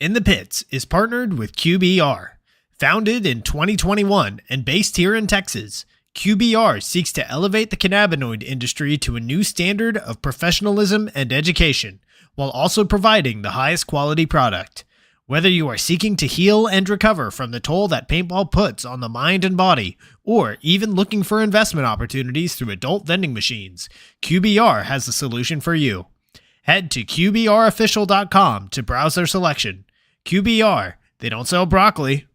In the Pits is partnered with QBR. Founded in 2021 and based here in Texas, QBR seeks to elevate the cannabinoid industry to a new standard of professionalism and education, while also providing the highest quality product. Whether you are seeking to heal and recover from the toll that paintball puts on the mind and body, or even looking for investment opportunities through adult vending machines, QBR has the solution for you. Head to QBRofficial.com to browse their selection. QBR, they don't sell broccoli.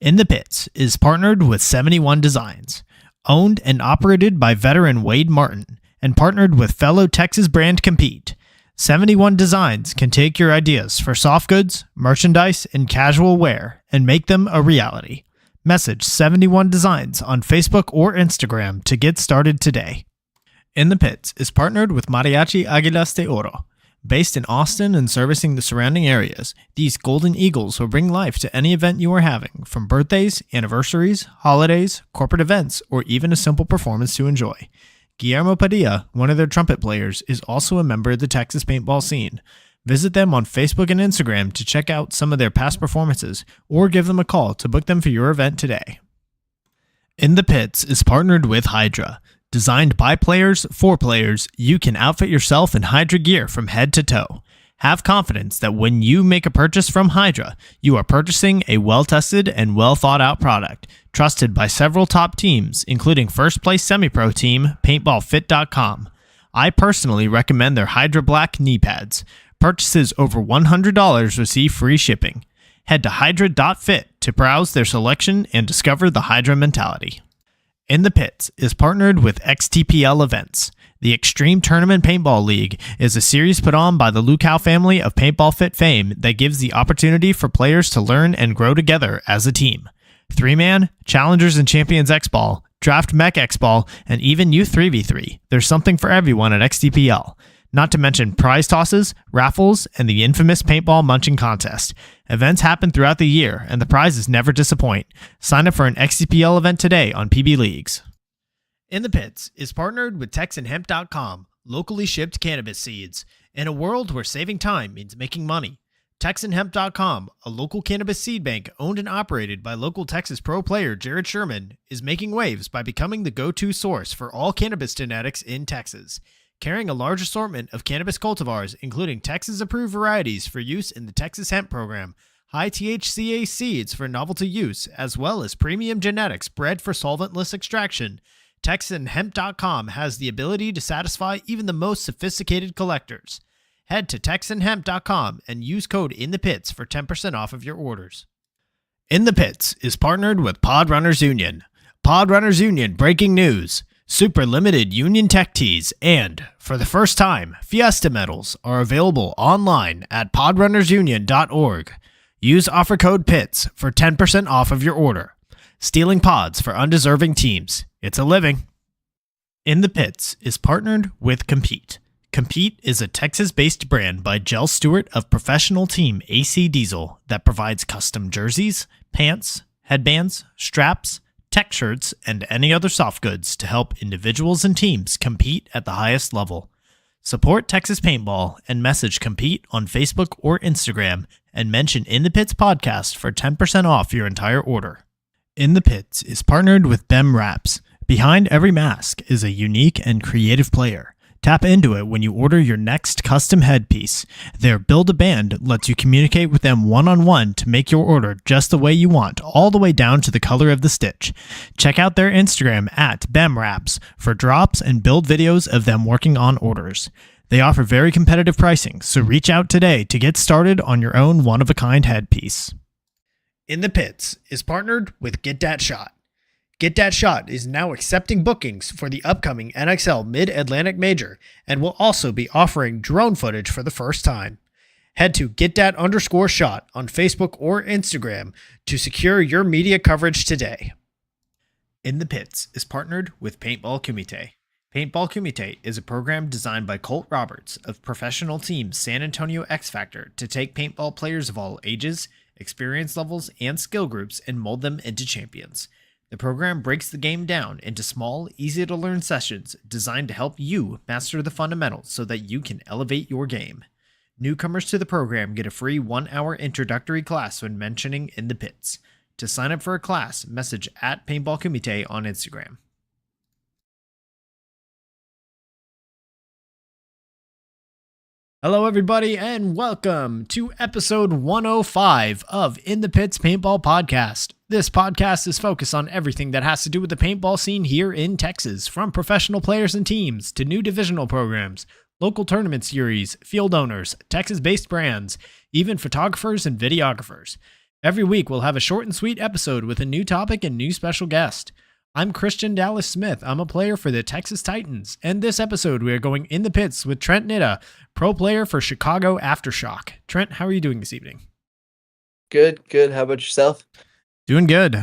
In the Pits is partnered with 71 Designs, owned and operated by veteran Wade Martin, and partnered with fellow Texas brand Compete. 71 Designs can take your ideas for soft goods, merchandise, and casual wear and make them a reality. Message 71 Designs on Facebook or Instagram to get started today. In the Pits is partnered with Mariachi Águilas de Oro. Based in Austin and servicing the surrounding areas, these Golden Eagles will bring life to any event you are having, from birthdays, anniversaries, holidays, corporate events, or even a simple performance to enjoy. Guillermo Padilla, one of their trumpet players, is also a member of the Texas paintball scene. Visit them on Facebook and Instagram to check out some of their past performances, or give them a call to book them for your event today. In the Pits is partnered with Hydra. Designed by players for players, you can outfit yourself in Hydra gear from head to toe. Have confidence that when you make a purchase from Hydra, you are purchasing a well-tested and well-thought-out product, trusted by several top teams, including first-place semi-pro team PaintballFit.com. I personally recommend their Hydra Black knee pads. Purchases over $100 receive free shipping. Head to hydra.fit to browse their selection and discover the Hydra mentality. In the Pits is partnered with XTPL Events. The Extreme Tournament Paintball League is a series put on by the Lukow family of Paintball Fit fame that gives the opportunity for players to learn and grow together as a team. 3-man, Challengers and Champions X-Ball, Draft Mech X-Ball, and even Youth 3v3. There's something for everyone at XTPL. Not to mention prize tosses, raffles, and the infamous paintball munching contest. Events happen throughout the year, and the prizes never disappoint. Sign up for an XTPL event today on PB Leagues. In the Pits is partnered with TexanHemp.com, locally shipped cannabis seeds. In a world where saving time means making money, TexanHemp.com, a local cannabis seed bank owned and operated by local Texas pro player Jared Sherman, is making waves by becoming the go-to source for all cannabis genetics in Texas. Carrying a large assortment of cannabis cultivars, including Texas-approved varieties for use in the Texas Hemp Program, high THCA seeds for novelty use, as well as premium genetics bred for solventless extraction, TexanHemp.com has the ability to satisfy even the most sophisticated collectors. Head to TexanHemp.com and use code INTHEPITS for 10% off of your orders. In the Pits is partnered with Podrunners Union. Podrunners Union breaking news. Super limited Union Tech tees and, for the first time, Fiesta medals are available online at podrunnersunion.org. Use offer code PITS for 10% off of your order. Stealing pods for undeserving teams. It's a living. In the Pits is partnered with Compete. Compete is a Texas-based brand by Jell Stewart of professional team AC Diesel that provides custom jerseys, pants, headbands, straps, tech shirts, and any other soft goods to help individuals and teams compete at the highest level. Support Texas Paintball and message Compete on Facebook or Instagram and mention In the Pits Podcast for 10% off your entire order. In the Pits is partnered with BEM Wraps. Behind every mask is a unique and creative player. Tap into it when you order your next custom headpiece. Their Build-A-Band lets you communicate with them one-on-one to make your order just the way you want, all the way down to the color of the stitch. Check out their Instagram at BEMWraps for drops and build videos of them working on orders. They offer very competitive pricing, so reach out today to get started on your own one-of-a-kind headpiece. In the Pits is partnered with Get Dat Shot. Get Dat Shot is now accepting bookings for the upcoming NXL Mid-Atlantic Major and will also be offering drone footage for the first time. Head to GetDat_shot on Facebook or Instagram to secure your media coverage today. In the Pits is partnered with Paintball Kumite. Paintball Kumite is a program designed by Colt Roberts of professional team San Antonio X Factor to take paintball players of all ages, experience levels, and skill groups and mold them into champions. The program breaks the game down into small, easy-to-learn sessions designed to help you master the fundamentals so that you can elevate your game. Newcomers to the program get a free 1-hour introductory class when mentioning In the Pits. To sign up for a class, message at Paintball Kumite on Instagram. Hello, everybody, and welcome to episode 105 of In the Pits Paintball Podcast. This podcast is focused on everything that has to do with the paintball scene here in Texas, from professional players and teams to new divisional programs, local tournament series, field owners, Texas-based brands, even photographers and videographers. Every week, we'll have a short and sweet episode with a new topic and new special guest. I'm Christian Dallas Smith. I'm a player for the Texas Titans, and this episode we are going in the pits with Trent Nitta, pro player for Chicago Aftershock. Trent, how are you doing this evening? Good. How about yourself? Doing good.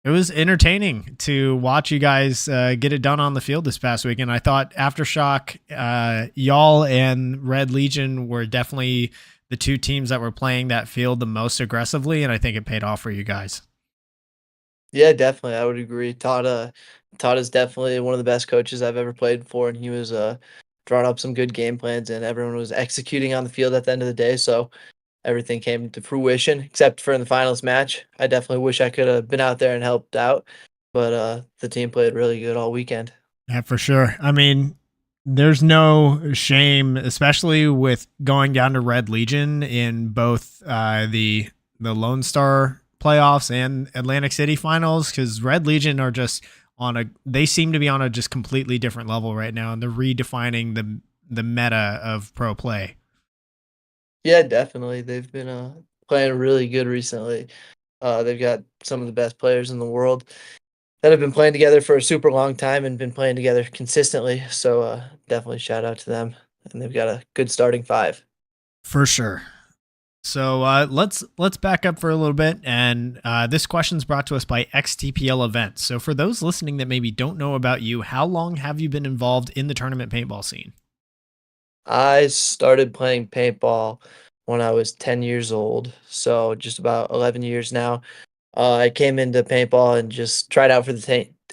It was entertaining to watch you guys get it done on the field this past weekend. I thought Aftershock, y'all and Red Legion were definitely the two teams that were playing that field the most aggressively, and I think it paid off for you guys. Yeah, definitely. I would agree. Todd is definitely one of the best coaches I've ever played for, and he was drawing up some good game plans, and everyone was executing on the field at the end of the day. So everything came to fruition, except for in the finals match. I definitely wish I could have been out there and helped out, but the team played really good all weekend. Yeah, for sure. I mean, there's no shame, especially with going down to Red Legion in both the Lone Star playoffs and Atlantic City finals, because Red Legion are just they seem to be on a just completely different level right now, and they're redefining the meta of pro play. Yeah, definitely. They've been playing really good recently. They've got some of the best players in the world that have been playing together for a super long time and been playing together consistently. So definitely shout out to them. And they've got a good starting five. For sure. So let's back up for a little bit, and this question's brought to us by XTPL Events. So for those listening that maybe don't know about you, how long have you been involved in the tournament paintball scene? I started playing paintball when I was 10 years old, so just about 11 years now. I came into paintball and just tried out for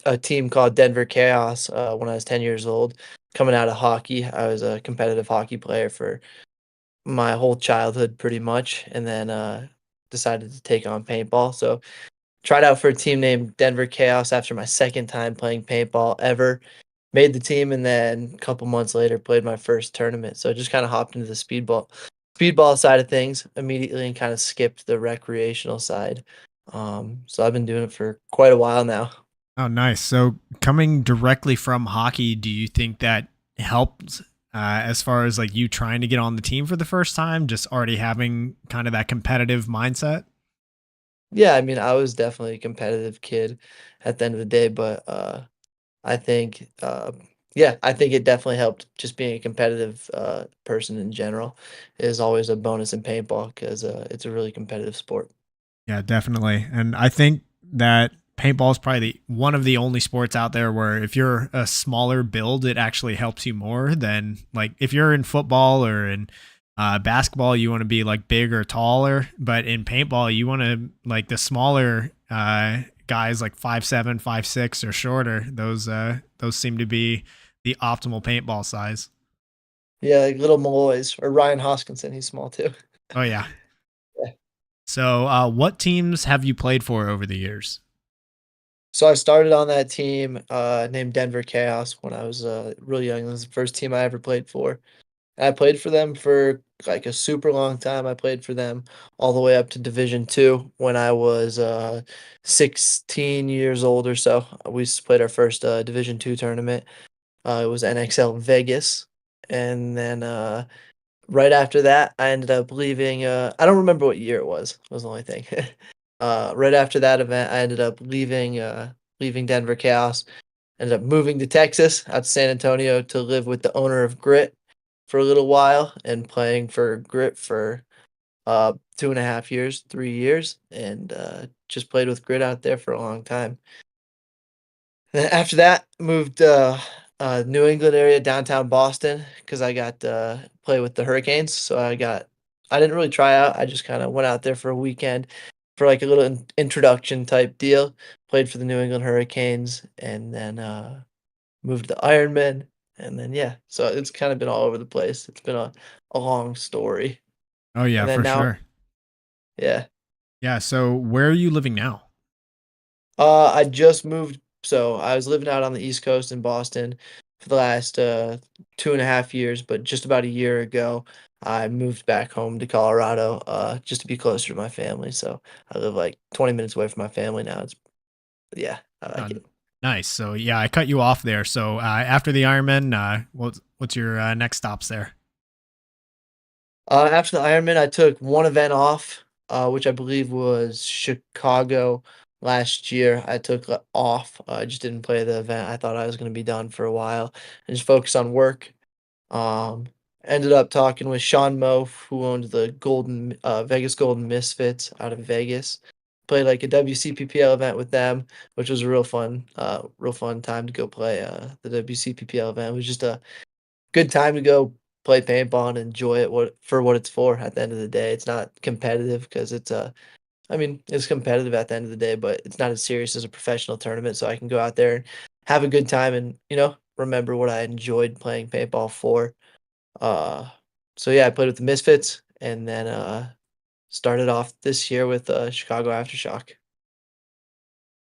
a team called Denver Chaos when I was 10 years old. Coming out of hockey, I was a competitive hockey player for my whole childhood pretty much, and then decided to take on paintball. So tried out for a team named Denver Chaos after my second time playing paintball ever. Made the team, and then a couple months later played my first tournament. So just kind of hopped into the speedball side of things immediately and kind of skipped the recreational side. So I've been doing it for quite a while now. Oh, nice. So coming directly from hockey, do you think that helped as far as like you trying to get on the team for the first time, just already having kind of that competitive mindset? Yeah, I mean, I was definitely a competitive kid at the end of the day, but I think, yeah, I think it definitely helped. Just being a competitive person in general is always a bonus in paintball because it's a really competitive sport. Yeah, definitely. And I think that paintball is probably one of the only sports out there where if you're a smaller build, it actually helps you more than like if you're in football or in basketball, you want to be like big or taller. But in paintball, you want to like the smaller guys like 5'7", 5'6", or shorter. Those seem to be the optimal paintball size. Yeah, like little Malloys or Ryan Hoskinson, he's small too. Oh, yeah. Yeah. So what teams have you played for over the years? So I started on that team named Denver Chaos when I was really young. It was the first team I ever played for. I played for them for like a super long time. I played for them all the way up to Division 2 when I was 16 years old or so. We played our first Division 2 tournament. It was NXL Vegas, and then right after that, I ended up leaving. I don't remember what year it was. Was the only thing. Right after that event, I ended up leaving Denver Chaos. Ended up moving to Texas, out to San Antonio, to live with the owner of Grit for a little while and playing for Grit for 2.5 years, 3 years, and just played with Grit out there for a long time. Then after that, moved New England area, downtown Boston, because I got play with the Hurricanes. So I didn't really try out. I just kind of went out there for a weekend for like a little introduction type deal. Played for the New England Hurricanes, and then moved to Ironman, And then yeah, so it's kind of been all over the place. It's been a long story. Oh yeah, And then for now, sure. yeah. Yeah. So where are you living now? I just moved, so I was living out on the East Coast in Boston for the last 2.5 years, but just about a year ago, I moved back home to Colorado, just to be closer to my family. So I live like 20 minutes away from my family now. It's yeah, I like Um, it. nice. So yeah, I cut you off there. So after the Ironman, what's your next stops there? After the Ironman, I took one event off, which I believe was Chicago last year. I took off. I just didn't play the event. I thought I was going to be done for a while and just focus on work. Um, Ended up talking with Sean Moe, who owned the Vegas Golden Misfits out of Vegas. Played like a WCPPL event with them, which was a real fun time to go play the WCPPL event. It was just a good time to go play paintball and enjoy it what it's for. At the end of the day, it's not competitive because I mean, it's competitive at the end of the day, but it's not as serious as a professional tournament. So I can go out there and have a good time and remember what I enjoyed playing paintball for. Uh, so yeah, I played with the Misfits and then started off this year with Chicago Aftershock.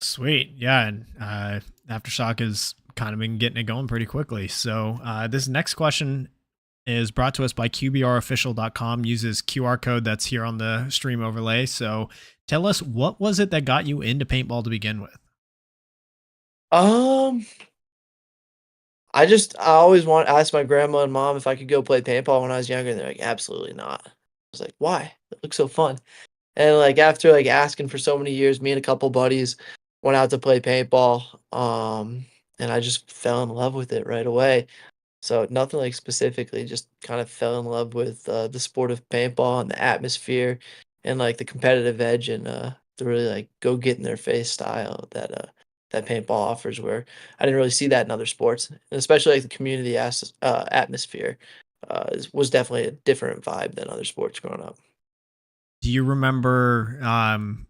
Sweet. Yeah. And Aftershock has kind of been getting it going pretty quickly. So this next question is brought to us by QBRofficial.com, uses QR code that's here on the stream overlay. So tell us, what was it that got you into paintball to begin with? Um, I always asked my grandma and mom if I could go play paintball when I was younger, and they're like, absolutely not. I was like, why? It looks so fun. And like after like asking for so many years, me and a couple buddies went out to play paintball. And I just fell in love with it right away. So nothing like specifically, just kind of fell in love with the sport of paintball and the atmosphere and like the competitive edge and the really like go get in their face style that paintball offers. Where I didn't really see that in other sports, and especially like the community atmosphere was definitely a different vibe than other sports growing up. Do you remember,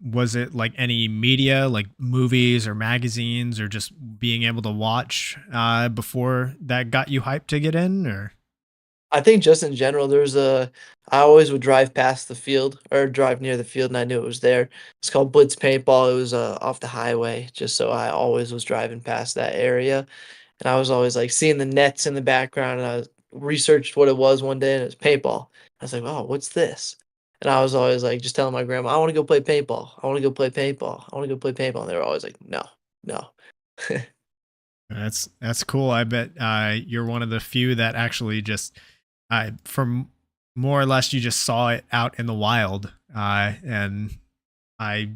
was it like any media, like movies or magazines, or just being able to watch before that got you hyped to get in? Or I think just in general, I always would drive past the field or drive near the field and I knew it was there. It's called Blitz Paintball. It was off the highway, just so I always was driving past that area. And I was always like seeing the nets in the background and researched what it was one day and it was paintball. I was like, oh, what's this? And I was always like just telling my grandma, I want to go play paintball. I want to go play paintball. I want to go play paintball. And they were always like, no, no. that's cool. I bet you're one of the few that actually just, from more or less, you just saw it out in the wild. And I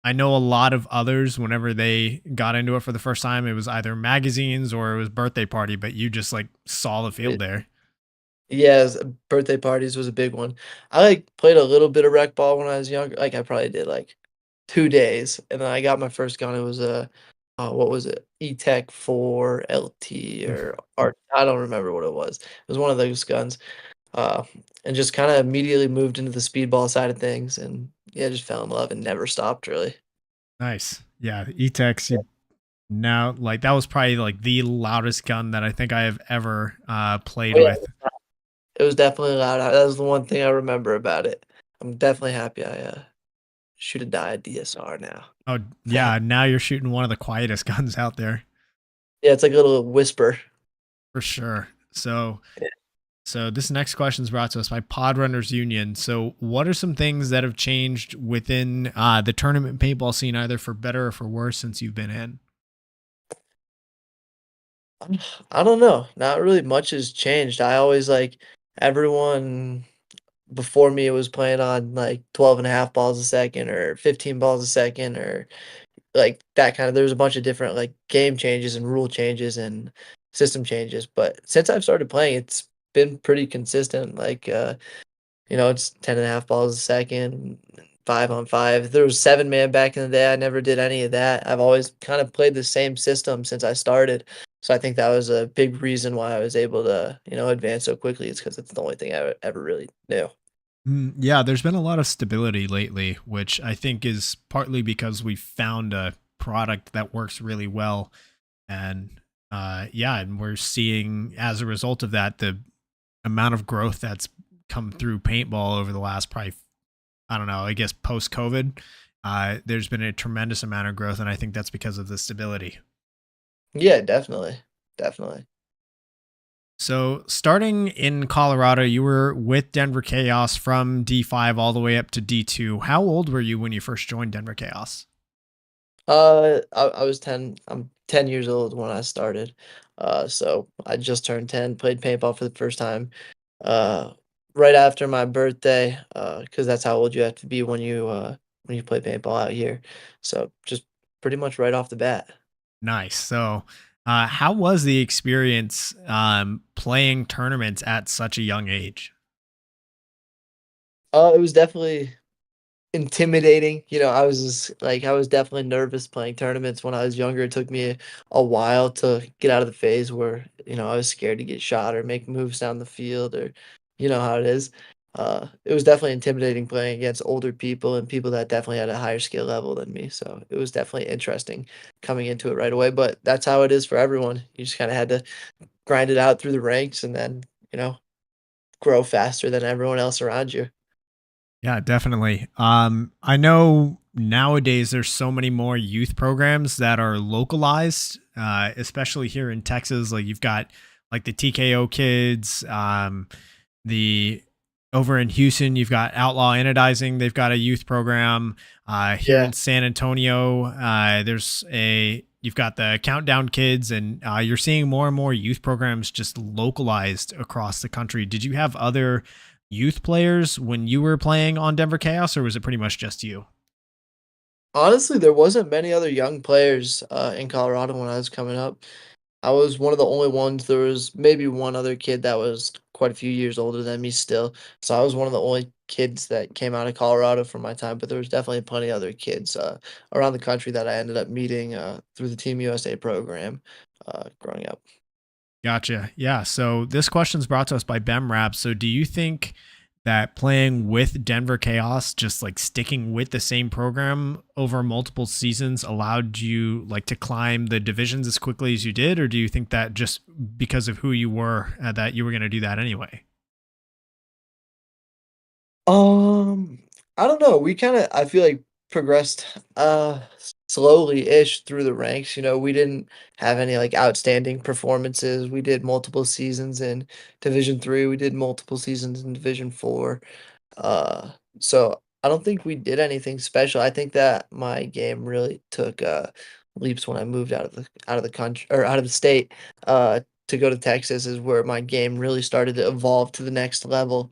I know a lot of others, whenever they got into it for the first time, it was either magazines or it was birthday party, but you just like saw the field there. Yes, birthday parties was a big one. I, like, played a little bit of rec ball when I was younger, like, I probably did, like, 2 days, and then I got my first gun, it was a, what was it? E-Tech 4 LT or I don't remember what it was. It was one of those guns, uh, and just kinda immediately moved into the speedball side of things, and, yeah, just fell in love and never stopped, really. Nice. Yeah, E-Tex, you now like that was probably like the loudest gun that I think I have ever played Oh, yeah, with. it was definitely loud, that was the one thing I remember about it. I'm definitely happy I, shoot a die DSR now. Oh yeah, now you're shooting one of the quietest guns out there Yeah, it's like a little whisper. for sure. So Yeah. so this next question is brought to us by Podrunners Union. So what are some things that have changed within the tournament paintball scene, either for better or for worse, since you've been in? I don't know. Not really much has changed. I always like everyone before me was playing on like 12 and a half balls a second or 15 balls a second or like that kind of there's a bunch of different like game changes and rule changes and system changes. But since I've started playing, it's been pretty consistent. Like it's 10 and a half balls a second, 5 on 5. There was 7-man back in the day. I never did any of that. I've always kind of played the same system since I started. So I think that was a big reason why I was able to, advance so quickly. It's because it's the only thing I ever really knew. Yeah, there's been a lot of stability lately, which I think is partly because we found a product that works really well. And Yeah, and we're seeing as a result of that the amount of growth that's come through paintball over the last probably, I don't know, I guess post COVID. There's been a tremendous amount of growth, and I think that's because of the stability. Yeah, definitely, definitely. So, starting in Colorado, you were with Denver Chaos from D5 all the way up to D2. How old were you when you first joined Denver Chaos? I was 10. I'm 10 years old when I started. So I just turned 10, played paintball for the first time, uh, right after my birthday, because that's how old you have to be when you play paintball out here. So just pretty much right off the bat. Nice. So, how was the experience playing tournaments at such a young age? It was definitely intimidating, I was definitely nervous playing tournaments when I was younger. It took me a while to get out of the phase where, I was scared to get shot or make moves down the field or you know how it is. It was definitely intimidating playing against older people and people that definitely had a higher skill level than me, so it was definitely interesting coming into it right away, but that's how it is for everyone. You just kinda had to grind it out through the ranks and then, you know, grow faster than everyone else around you. Yeah, definitely. I know nowadays there's so many more youth programs that are localized, especially here in Texas. Like you've got like the TKO kids, the over in Houston, you've got Outlaw Anodizing. They've got a youth program. Here Yeah. in San Antonio, you've got the Countdown Kids, and you're seeing more and more youth programs just localized across the country. Did you have other youth players when you were playing on Denver Chaos, or was it pretty much just you? Honestly, there wasn't many other young players, in Colorado when I was coming up. I was one of the only ones. There was maybe one other kid that was quite a few years older than me still. So I was one of the only kids that came out of Colorado for my time, but there was definitely plenty of other kids, around the country that I ended up meeting, through the Team USA program, growing up. Gotcha. Yeah. So this question's brought to us by BemRap. So do you think that playing with Denver Chaos, just like sticking with the same program over multiple seasons, allowed you like to climb the divisions as quickly as you did, or do you think that just because of who you were, that you were going to do that anyway? Um, I don't know. We kinda I feel like progressed slowly-ish through the ranks. We didn't have any like outstanding performances. We did multiple seasons in Division 3. We did multiple seasons in Division 4. Uh, so I don't think we did anything special. I think that my game really took leaps when I moved out of the country or out of the state to go to Texas is where my game really started to evolve to the next level.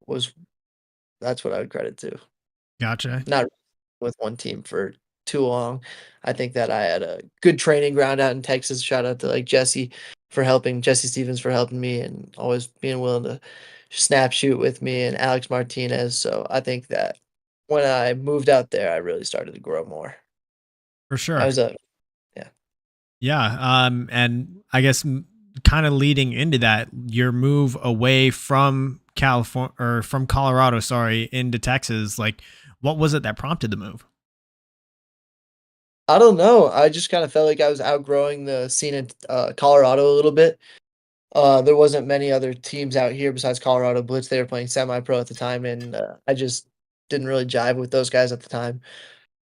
Was That's what I would credit to. Gotcha. Not with one team for too long. I think that I had a good training ground out in Texas. Shout out to, like, Jesse Stevens for helping me and always being willing to snap shoot with me and Alex Martinez. So I think that when I moved out there, I really started to grow more. For I sure. was a Yeah. Yeah. And I guess kind of leading into that, your move away from California or from Colorado, sorry, into Texas, like what was it that prompted the move? I don't know. I just kinda felt like I was outgrowing the scene in, Colorado a little bit. There wasn't many other teams out here besides Colorado Blitz. They were playing semi-pro at the time, and, I just didn't really jive with those guys at the time,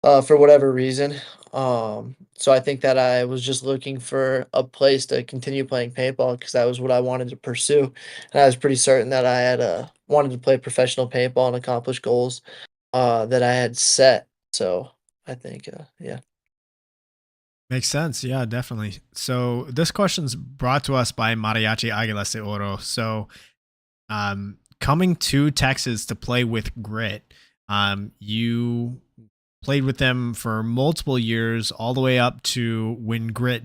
for whatever reason. So I think that I was just looking for a place to continue playing paintball because that was what I wanted to pursue, and I was pretty certain that I had, wanted to play professional paintball and accomplish goals, that I had set. So I think, yeah. Makes sense. Yeah, definitely. So this question's brought to us by Mariachi Aguilas de Oro. So coming to Texas to play with Grit, you played with them for multiple years, all the way up to when Grit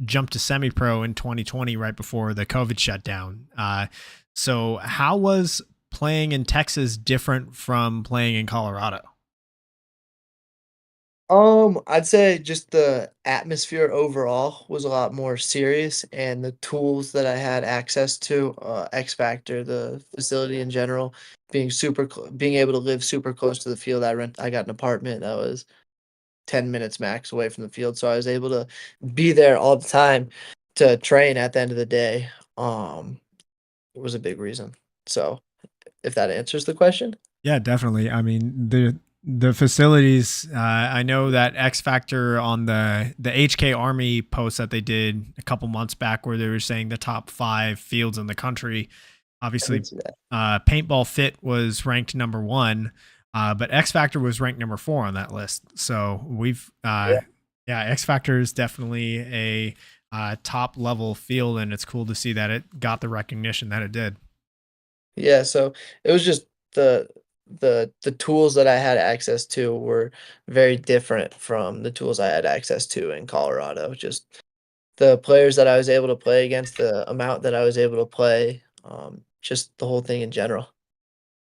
jumped to semi pro in 2020, right before the COVID shutdown. So, how was playing in Texas different from playing in Colorado? I'd say just the atmosphere overall was a lot more serious, and the tools that I had access to, X Factor, the facility in general, being able to live super close to the field. I got an apartment that was 10 minutes max away from the field, so I was able to be there all the time to train at the end of the day. It was a big reason. So, if that answers the question? Yeah, definitely. I mean, the facilities. I know that X Factor on the HK Army post that they did a couple months back, where they were saying the top 5 fields in the country. I did Obviously, see that. Paintball Fit was ranked number 1, but X Factor was ranked number 4 on that list. So we've, Yeah. yeah, X Factor is definitely a top level field, and it's cool to see that it got the recognition that it did. Yeah, so it was just the the tools that I had access to were very different from the tools I had access to in Colorado. Just the players that I was able to play against, the amount that I was able to play, just the whole thing in general.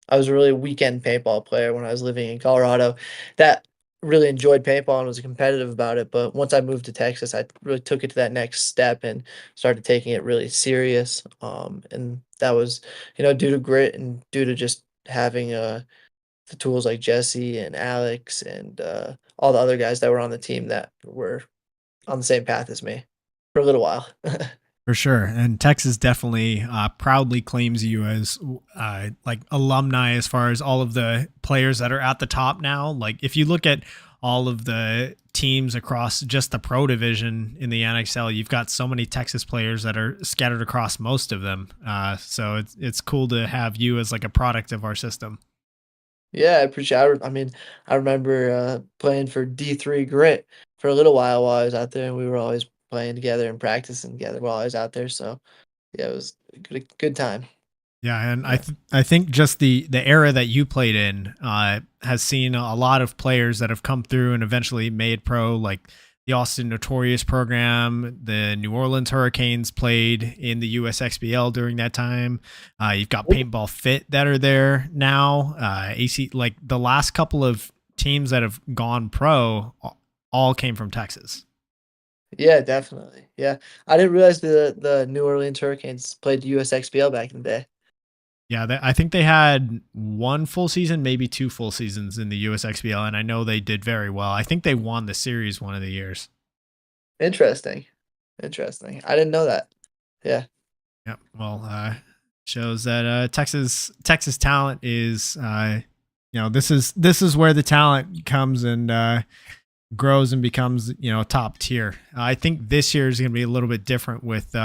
I was a really weekend paintball player when I was living in Colorado that really enjoyed paintball and was competitive about it. But once I moved to Texas, I really took it to that next step and started taking it really serious. And that was, due to grit and due to just having the tools like Jesse and Alex and all the other guys that were on the team that were on the same path as me for a little while. For sure. And Texas definitely proudly claims you as like alumni as far as all of the players that are at the top now. Like if you look at all of the teams across just the pro division in the NXL, you've got so many Texas players that are scattered across most of them. So it's cool to have you as like a product of our system. Yeah, I appreciate I mean, I remember, playing for D3 Grit for a little while I was out there, and we were always playing together and practicing together while I was out there, so, yeah, it was a good time. Yeah, and Yeah. I think just the era that you played in has seen a lot of players that have come through and eventually made pro, like the Austin Notorious program. The New Orleans Hurricanes played in the USXBL during that time. You've got Paintball Fit that are there now. AC, like the last couple of teams that have gone pro all came from Texas. Yeah, definitely, yeah. I didn't realize the New Orleans Hurricanes played USXBL back in the day. Yeah, I think they had 1 full season, maybe 2 full seasons in the USXBL, and I know they did very well. I think they won the series one of the years. Interesting, interesting. I didn't know that. Yeah. Yep. Well, shows that Texas talent is, this is where the talent comes and grows and becomes top tier. I think this year is going to be a little bit different with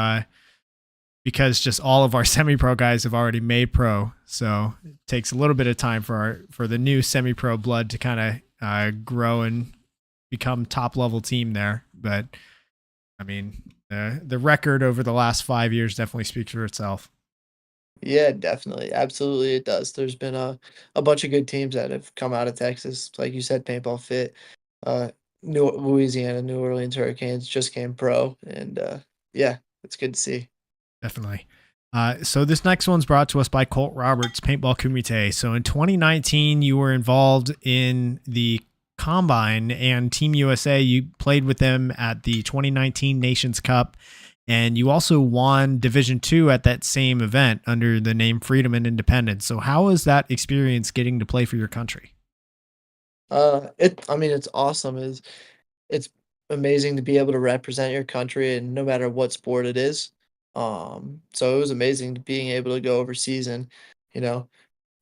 because just all of our semi-pro guys have already made pro, so it takes a little bit of time for the new semi-pro blood to kind of grow and become top level team there. But I mean, the record over the last 5 years definitely speaks for itself. Yeah, definitely. Absolutely, it does. There's been a bunch of good teams that have come out of Texas. Like you said, Paintball Fit, uh, New Louisiana, New Orleans Hurricanes just came pro, and yeah, it's good to see. Definitely. So this next one's brought to us by Colt Roberts, Paintball Kumite. So in 2019, you were involved in the Combine and Team USA. You played with them at the 2019 Nations Cup, and you also won Division II at that same event under the name Freedom and Independence. So how was that experience getting to play for your country? I mean, it's awesome. It's amazing to be able to represent your country and no matter what sport it is. So it was amazing being able to go overseas and, you know,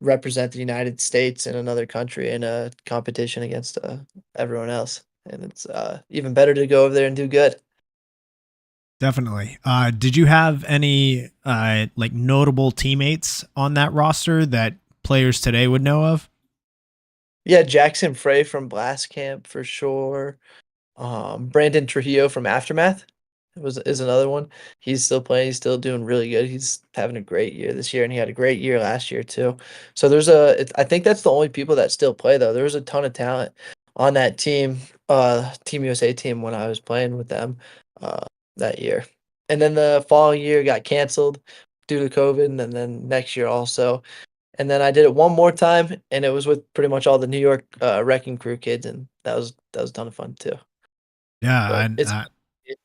represent the United States in another country in a competition against everyone else. And it's even better to go over there and do good. Definitely. Did you have any like notable teammates on that roster that players today would know of? Yeah, Jackson Frey from Blast Camp for sure. Brandon Trujillo from Aftermath is another one. He's still playing, he's still doing really good. He's having a great year this year, and he had a great year last year too. So I think that's the only people that still play though. There was a ton of talent on that team, Team USA team when I was playing with them that year. And then the following year got canceled due to COVID, and then next year also. And then I did it one more time, and it was with pretty much all the New York Wrecking Crew kids, and that was a ton of fun too. Yeah, But and it's it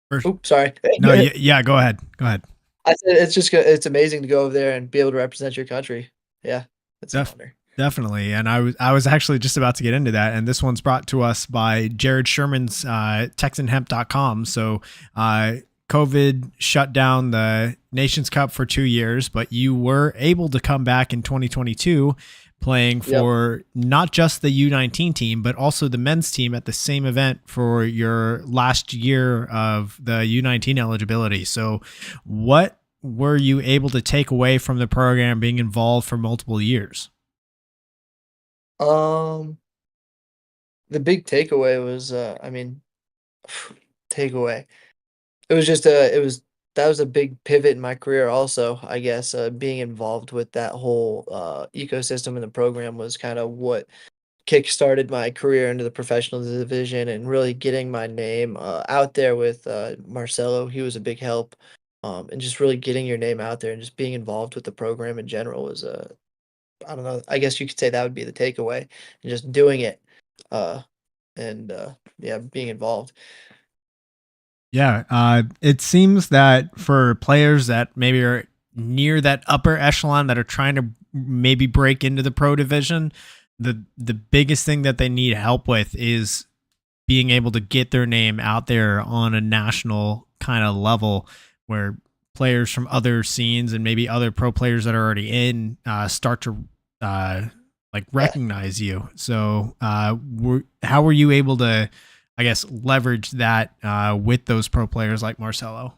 first, oops, sorry. no, yeah, go ahead, go ahead. I said it's just it's amazing to go over there and be able to represent your country. Yeah, it's an Def- honor. Definitely. And I was actually just about to get into that. And this one's brought to us by Jared Sherman's TexanHemp.com. So COVID shut down the Nations Cup for 2 years, but you were able to come back in 2022 playing Yep. for not just the U19 team, but also the men's team at the same event for your last year of the U19 eligibility. So what were you able to take away from the program being involved for multiple years? Um, the big takeaway was, I mean, takeaway. It was just a it was that was a big pivot in my career also, I guess, being involved with that whole, ecosystem in the program was kinda what kickstarted my career into the professional division and really getting my name, out there with, Marcelo. He was a big help, and just really getting your name out there and just being involved with the program in general was, I don't know, I guess you could say that would be the takeaway, and just doing it, uh, and, yeah, being involved. Yeah, it seems that for players that maybe are near that upper echelon that are trying to maybe break into the pro division, the biggest thing that they need help with is being able to get their name out there on a national kind of level where players from other scenes and maybe other pro players that are already in start to uh, like Yeah. recognize you. So, how were you able to, I guess, leverage that with those pro players like Marcelo?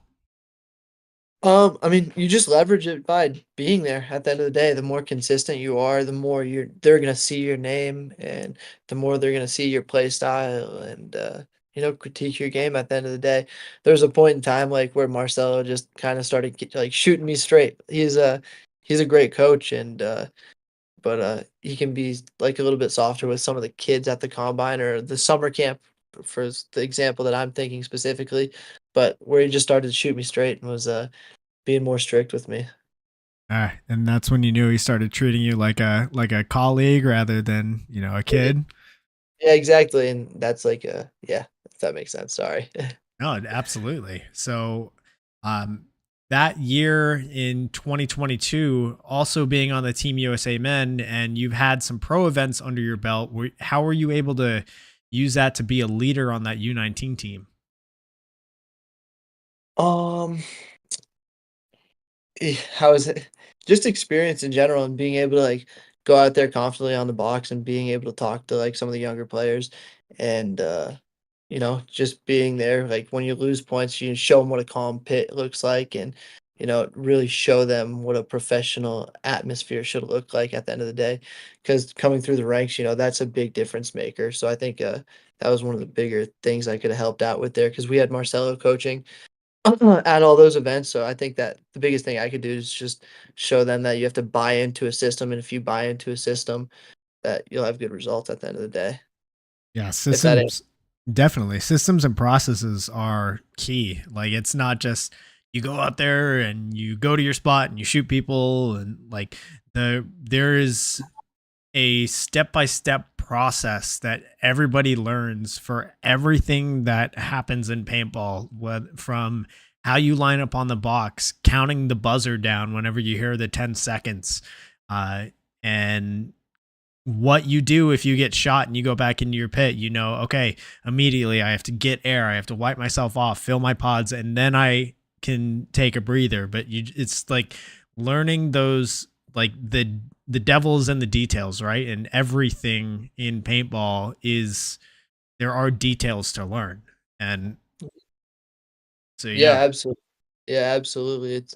I mean, you just leverage it by being there at the end of the day. The more consistent you are, the more they're gonna see your name and the more they're gonna see your play style and critique your game at the end of the day. There was a point in time like where Marcelo just kind of started like shooting me straight. He's a great coach and but he can be like a little bit softer with some of the kids at the combine or the summer camp the example that I'm thinking specifically. But where he just started to shoot me straight and was being more strict with me. And that's when you knew he started treating you like a colleague rather than a Yeah, kid. yeah, exactly, and that's like yeah, if that makes sense, sorry. No, absolutely. So, um, that year in 2022, also being on the Team USA men, and you've had some pro events under your belt. How were you able to use that to be a leader on that U19 team? Um, how is it? Just experience in general and being able to, like, go out there confidently on the box and being able to talk to, like, some of the younger players and, just being there, like, when you lose points, you show them what a calm pit looks like and, really show them what a professional atmosphere should look like at the end of the day. Because coming through the ranks, that's a big difference maker, so I think, that was one of the bigger things I coulda helped out with there because we had Marcelo coaching at all those events, so I think that the biggest thing I could do is just show them that you have to buy into a system, and if you buy into a system, that you'll have good results at the end of the day. Yeah, If that ain't definitely systems and processes are key. Like it's not just you go out there and you go to your spot and you shoot people and like there is a step-by-step process that everybody learns for everything that happens in paintball, from how you line up on the box, counting the buzzer down whenever you hear the 10 seconds, uh, and what you do if you get shot and you go back into your pit. Okay, immediately I have to get air, I have to wipe myself off, fill my pods, and then I can take a breather. But it's like learning those, like the devil's in the details, right? And everything in paintball is, there are details to learn. And so Yeah, yeah. absolutely. Yeah, absolutely, it's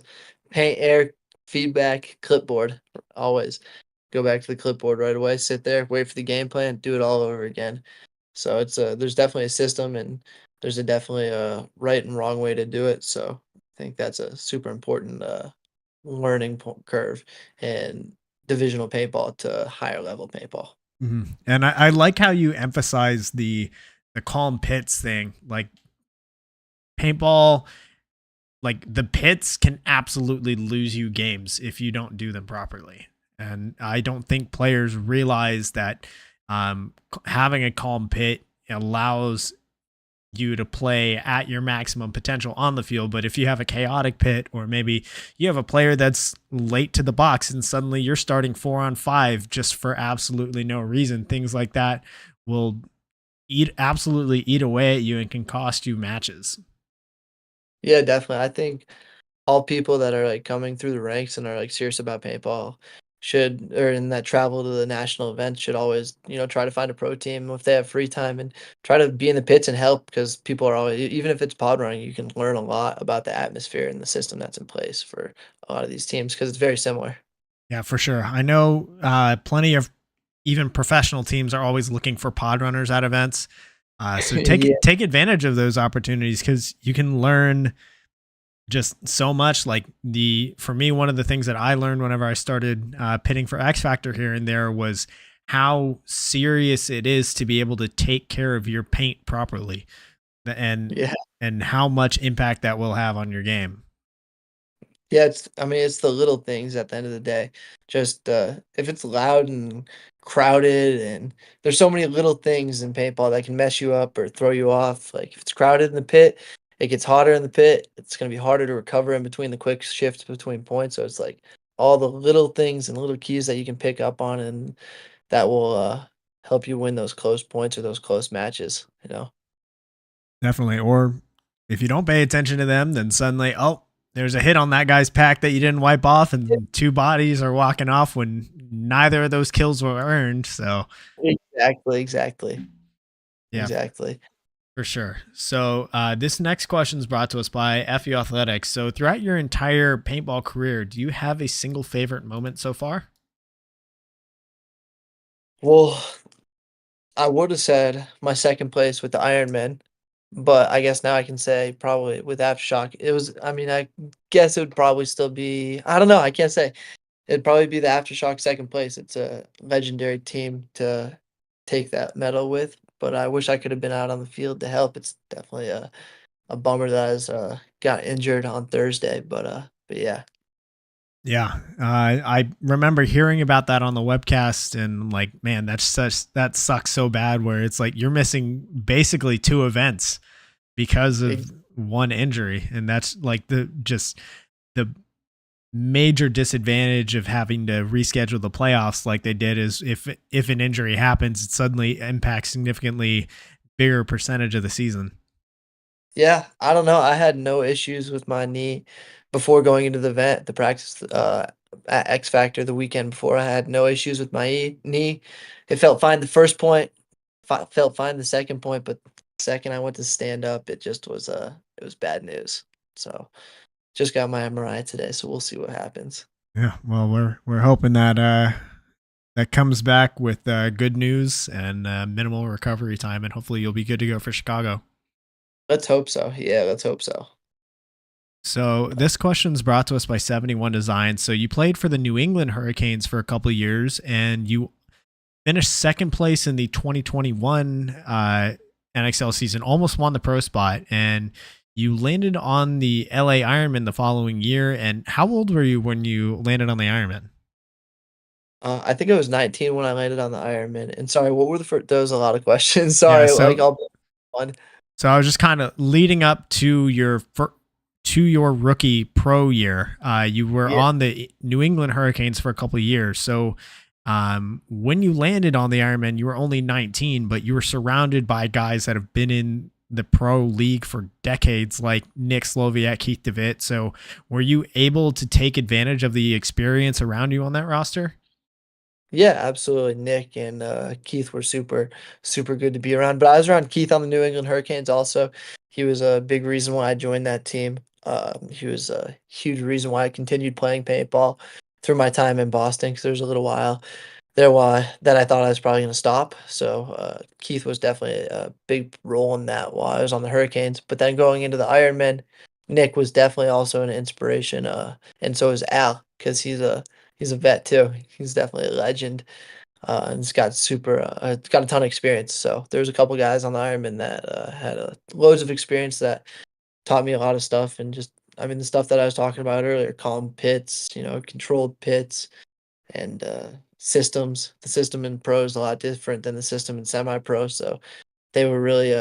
paint, air, feedback, clipboard, always. Go back to the clipboard right away, sit there, wait for the game plan, do it all over again. So there's definitely a system and there's definitely a right and wrong way to do it. So I think that's a super important learning curve in divisional paintball to higher level paintball. And I like how you emphasize the calm pits thing. Like paintball, like the pits can absolutely lose you games if you don't do them properly. And I don't think players realize that having a calm pit allows you to play at your maximum potential on the field. But if you have a chaotic pit, or maybe you have a player that's late to the box and suddenly you're starting 4-on-5 just for absolutely no reason, things like that will absolutely eat away at you and can cost you matches. Yeah, definitely. I think all people that are like coming through the ranks and are like serious about paintball should, or in that travel to the national events, should always, try to find a pro team if they have free time and try to be in the pits and help, because people are always, even if it's pod running, you can learn a lot about the atmosphere and the system that's in place for a lot of these teams because it's very similar. Yeah, for sure. I know plenty of even professional teams are always looking for pod runners at events. So Yeah. take advantage of those opportunities, because you can learn just so much. Like for me, one of the things that I learned whenever I started pitting for X Factor here and there was how serious it is to be able to take care of your paint properly, and Yeah. and how much impact that will have on your game. Yeah, I mean, it's the little things at the end of the day. Just, if it's loud and crowded, and there's so many little things in paintball that can mess you up or throw you off. Like, if it's crowded in the pit, it gets hotter in the pit, it's gonna be harder to recover in between the quick shifts between points, so it's like all the little things and little keys that you can pick up on, and that will, help you win those close points or those close matches, you know? Definitely. Or if you don't pay attention to them, then suddenly, oh, there's a hit on that guy's pack that you didn't wipe off, and two bodies are walking off when neither of those kills were earned. So, Exactly, exactly, yeah, exactly. for sure. So, this next question is brought to us by FU Athletics. So, throughout your entire paintball career, do you have a single favorite moment so far? Well, I would've said my 2nd place with the Ironman, but I guess now I can say probably with Aftershock. I mean, I guess it would probably still be, I don't know, I can't say. It'd probably be the Aftershock 2nd place. It's a legendary team to take that medal with, but I wish I could have been out on the field to help. It's definitely a bummer that I was, got injured on Thursday, but yeah. Yeah, I remember hearing about that on the webcast, and like, man, that sucks so bad. Where it's like you're missing basically two events because of Ex one injury, and that's like the major disadvantage of having to reschedule the playoffs like they did. Is if an injury happens, it suddenly impacts significantly bigger percentage of the season. Yeah, I don't know, I had no issues with my knee before going into the practice, at X Factor the weekend before. I had no issues with my knee. It felt fine the first point, felt fine the second point, but the second I went to stand up, it just was, it was bad news. So, just got my MRI today, so we'll see what happens. Yeah, well, we're hoping that that comes back with good news and minimal recovery time, and hopefully you'll be good to go for Chicago. Let's hope so. Yeah, let's hope so. So this question is brought to us by 71 Design. So you played for the New England Hurricanes for a couple of years, and you finished second place in the 2021 NXL season, almost won the pro spot, and you landed on the LA Ironman the following year. And how old were you when you landed on the Ironman? I think I was 19 when I landed on the Ironman, and sorry, what were the first? There was a lot of questions, Yeah, sorry, like, so I'll one. So I was just kind of leading up to your rookie pro year. You were Yeah. on the New England Hurricanes for a couple of years. So when you landed on the Ironman, you were only 19, but you were surrounded by guys that have been in the pro league for decades, like Nick Sloviak, Keith DeVitt. So were you able to take advantage of the experience around you on that roster? Yeah, absolutely. Nick and Keith were super, super good to be around. But I was around Keith on the New England Hurricanes also. He was a big reason why I joined that team. He was a huge reason why I continued playing paintball through my time in Boston, because there was a little while there why that I thought I was probably going to stop. So Keith was definitely a big role in that while I was on the Hurricanes. But then going into the Ironman, Nick was definitely also an inspiration. And so is Al, because he's a vet too. He's definitely a legend, and he's got a ton of experience. So there's a couple guys on the Ironman that had loads of experience that taught me a lot of stuff, and just, I mean, the stuff that I was talking about earlier, calm pits, controlled pits, and systems. The system in pro is a lot different than the system in semi-pro. So they were really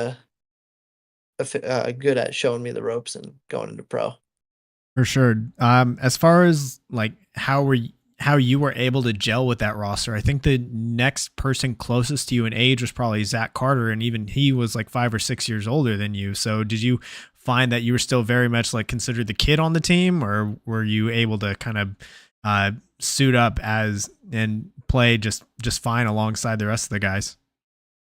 good at showing me the ropes and going into pro. For sure. As far as like how you were able to gel with that roster, I think the next person closest to you in age was probably Zach Carter, and even he was like 5 or 6 years older than you. So did you find that you were still very much like considered the kid on the team, or were you able to kind of suit up as and play just fine alongside the rest of the guys?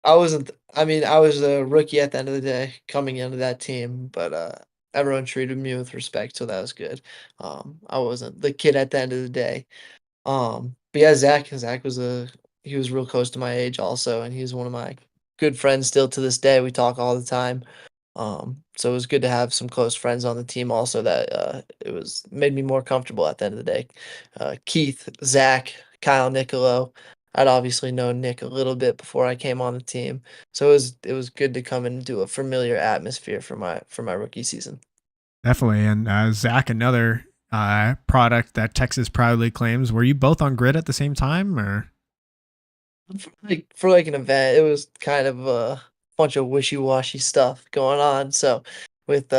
I wasn't I mean, I was a rookie at the end of the day coming into that team, but, everyone treated me with respect, so that was good. I wasn't the kid at the end of the day. But yeah, Zach was he was real close to my age also, and he's one of my good friends still to this day. We talk all the time. So it was good to have some close friends on the team also that it was made me more comfortable at the end of the day. Keith, Zach, Kyle Nicolo. I'd obviously known Nick a little bit before I came on the team. So it was good to come into a familiar atmosphere for my rookie season. Definitely. And Zach, another product that Texas proudly claims. Were you both on grid at the same time, or? For an event, it was kind of a bunch of wishy-washy stuff going on, so with,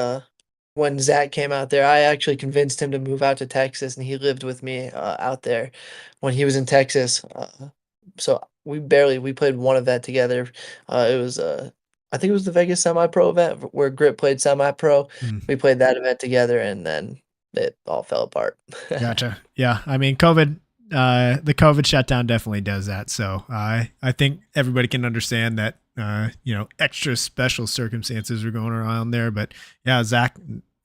when Zach came out there, I actually convinced him to move out to Texas, and he lived with me, out there when he was in Texas, so we played one event together. It was, I think it was the Vegas semi-pro event where Grit played semi-pro. Hmm. We played that event together, and then it all fell apart. Gotcha. Yeah. I mean, the COVID shutdown definitely does that. So I think everybody can understand that, extra special circumstances are going around there. But yeah, Zach,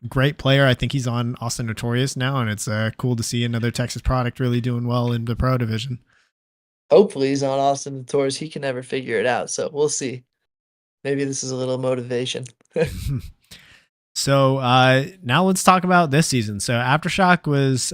great player. I think he's on Austin Notorious now, and it's cool to see another Texas product really doing well in the pro division. Hopefully, he's on Austin the Tours, he can never figure it out, so we'll see. Maybe this is a little motivation. So now let's talk about this season. So Aftershock was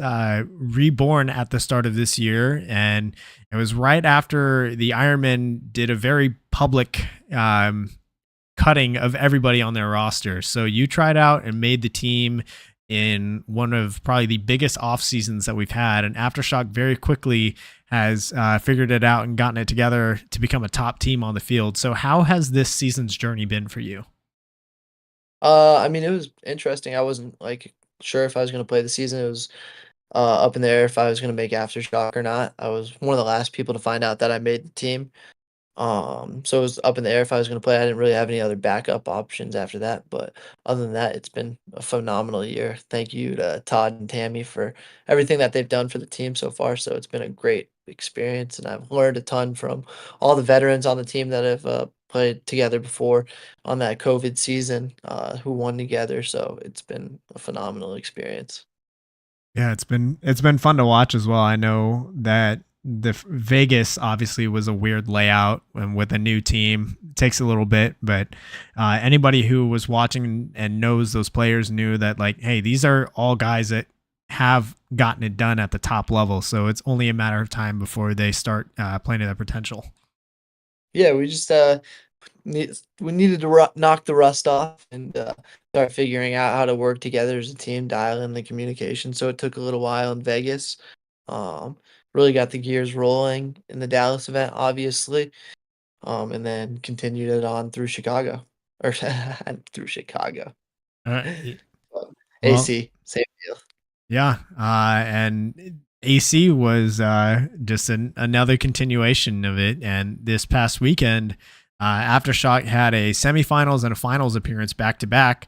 reborn at the start of this year, and it was right after the Ironman did a very public cutting of everybody on their roster. So you tried out and made the team in one of probably the biggest off seasons that we've had, and Aftershock very quickly has figured it out and gotten it together to become a top team on the field. So how has this season's journey been for you? I mean, it was interesting. I wasn't, like, sure if I was gonna play the season. It was, up in the air if I was gonna make Aftershock or not. I was one of the last people to find out that I made the team. So it was up in the air if I was gonna play. I didn't really have any other backup options after that, but other than that, it's been a phenomenal year. Thank you to Todd and Tammy for everything that they've done for the team so far. So it's been a great experience, and I've learned a ton from all the veterans on the team that have played together before on that COVID season, who won together. So it's been a phenomenal experience. Yeah, it's been fun to watch as well. I know that Vegas obviously was a weird layout, and with a new team, it takes a little bit. But anybody who was watching and knows those players knew that, like, hey, these are all guys that have gotten it done at the top level. So it's only a matter of time before they start playing to their potential. Yeah, we just we needed to knock the rust off and start figuring out how to work together as a team, dial in the communication. So it took a little while in Vegas. Um, really got the gears rolling in the Dallas event, obviously, and then continued it on through Chicago or through Chicago. Uh, well, AC, same deal. yeah, and AC was just another continuation of it. And this past weekend, Aftershock had a semifinals and a finals appearance back to back,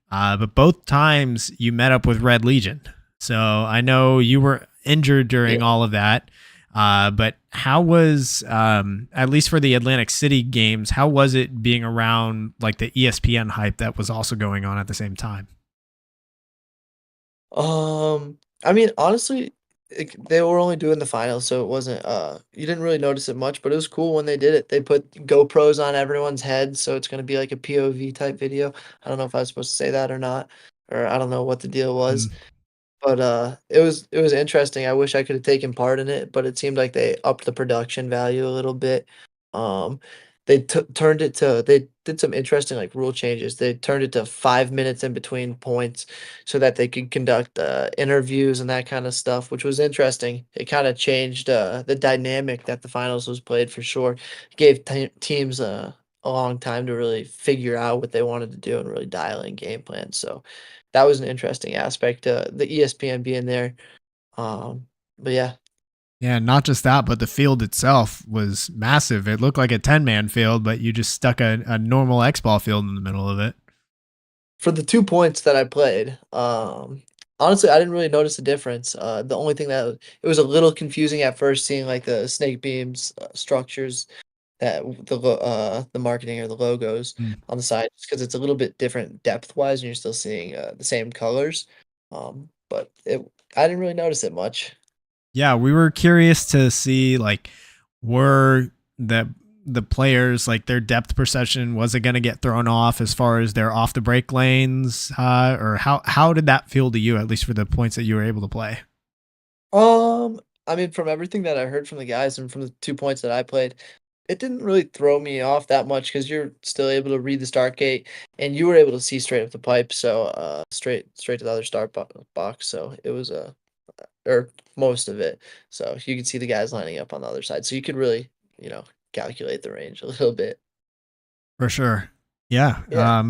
but both times you met up with Red Legion. So I know you were injured Yeah. during all of that, but how was, at least for the Atlantic City games, how was it being around like the ESPN hype that was also going on at the same time? I mean, honestly, they were only doing the finals, so it wasn't, you didn't really notice it much, but it was cool when they did it. They put GoPros on everyone's heads, so it's gonna be like a POV type video. I don't know if I was supposed to say that or not, or I don't know what the deal was. Mm. But, it was interesting. I wish I could have taken part in it, but it seemed like they upped the production value a little bit. Um, they did some interesting, like, rule changes. They turned it to 5 minutes in between points so that they could conduct, interviews and that kinda stuff, which was interesting. It kinda changed, the dynamic that the finals was played for sure. Gave teams, a long time to really figure out what they wanted to do and really dial in game plans. So that was an interesting aspect. The ESPN being there, but yeah, Yeah, not just that, but the field itself was massive. It looked like a 10-man field, but you just stuck a normal X ball field in the middle of it. for the 2 points that I played, honestly, I didn't really notice a difference. The only thing that it was a little confusing at first, seeing like the snake beams structures that the marketing or the logos Mm. on the side, because it's a little bit different depth wise, and you're still seeing the same colors. But I didn't really notice it much. Yeah, we were curious to see like were the players like their depth perception, was it going to get thrown off as far as their off the break lanes, or how did that feel to you, at least for the points that you were able to play? Um, I mean, from everything that I heard from the guys and from the 2 points that I played, it didn't really throw me off that much because you're still able to read the start gate and you were able to see straight up the pipe, so straight to the other box. So it was or most of it. So you could see the guys lining up on the other side. So you could really, you know, calculate the range a little bit. For sure. Yeah. Yeah.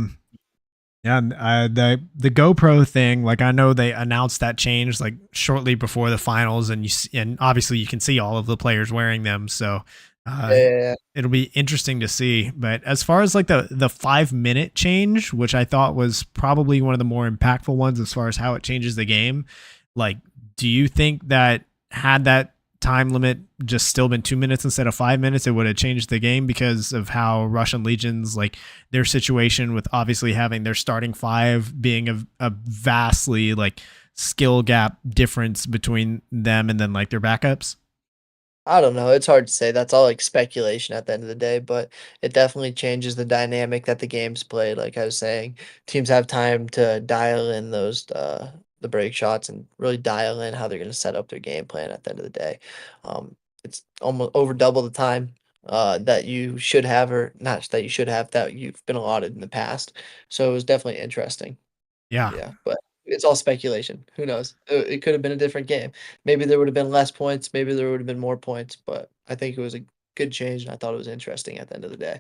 Yeah, the GoPro thing, like I know they announced that change like shortly before the finals, and and obviously you can see all of the players wearing them, so Yeah, uh, yeah, yeah. it'll be interesting to see. But as far as like the 5 minute change, which I thought was probably one of the more impactful ones as far as how it changes the game, like do you think that had that time limit just still been 2 minutes instead of 5 minutes, it would have changed the game because of how Russian Legions, like their situation with obviously having their starting five being a vastly like skill gap difference between them and then like their backups? I don't know. It's hard to say. That's all like speculation at the end of the day, but it definitely changes the dynamic that the game's played. Like I was saying, teams have time to dial in those the break shots and really dial in how they're going to set up their game plan at the end of the day. It's almost over double the time that you should have, or not that you should have, that you've been allotted in the past. So it was definitely interesting. Yeah. Yeah, but it's all speculation. Who knows? It could have been a different game. Maybe there would have been less points, maybe there would have been more points, but I think it was a good change, and I thought it was interesting at the end of the day.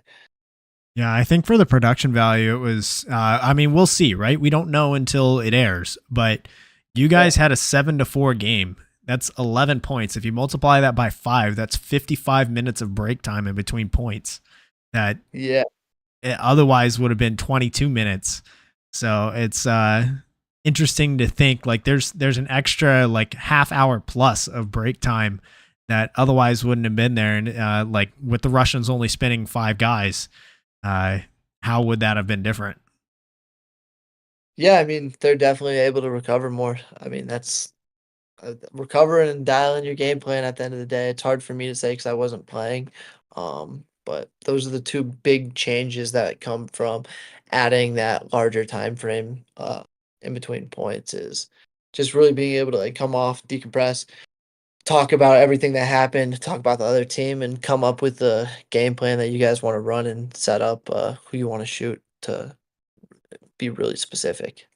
Yeah, I think for the production value, it was. I mean, we'll see, right? We don't know until it airs, but you Yeah. guys had a 7-4 game. That's 11 points. If you multiply that by five, that's 55 minutes of break time in between points. That Yeah. it otherwise would have been 22 minutes. So it's interesting to think like there's an extra like half hour plus of break time that otherwise wouldn't have been there. And like with the Russians only spinning five guys, uh, how would that have been different? Yeah, I mean, they're definitely able to recover more. I mean, that's recovering and dialing your game plan at the end of the day. It's hard for me to say because I wasn't playing. But those are the two big changes that come from adding that larger time frame in between points is just really being able to like come off, decompress, talk about everything that happened, talk about the other team, and come up with the game plan that you guys want to run and set up who you want to shoot to be really specific.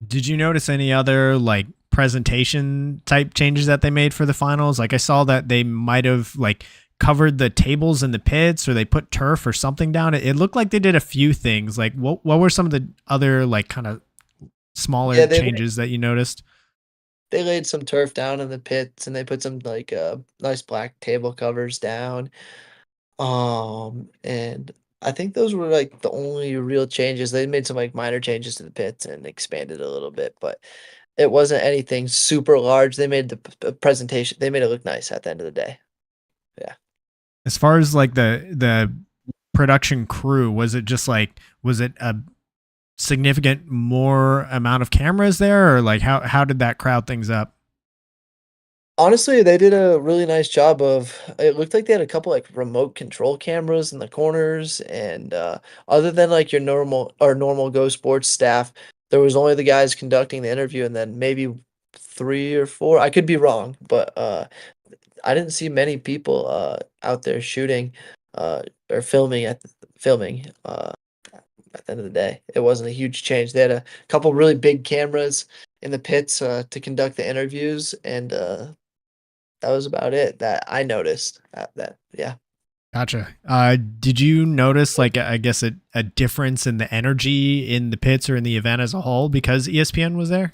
Did you notice any other like presentation type changes that they made for the finals? Like I saw that they might have like covered the tables in the pits, or they put turf or something down. It looked like they did a few things. Like what were some of the other like kind of smaller Yeah, changes that you noticed? they laid some turf down in the pits and they put some like nice black table covers down. And I think those were like the only real changes. They made some like minor changes to the pits and expanded a little bit, but it wasn't anything super large. They made the presentation. They made it look nice at the end of the day. Yeah. As far as like the production crew, was it just like was it a significant more amount of cameras there, or like how did that crowd things up? Honestly, they did a really nice job of it looked like they had a couple, like, remote control cameras in the corners, and, other than, like, your normal Go Sports staff, there was only the guys conducting the interview and then maybe 3 or 4, I could be wrong, but, I didn't see many people, out there shooting, or filming, at the end of the day. It wasn't a huge change. They had a couple really big cameras in the pits, to conduct the interviews, and, that was about it that I noticed, that yeah. Gotcha. Did you notice, like, I guess a difference in the energy in the pits or in the event as a whole because ESPN was there?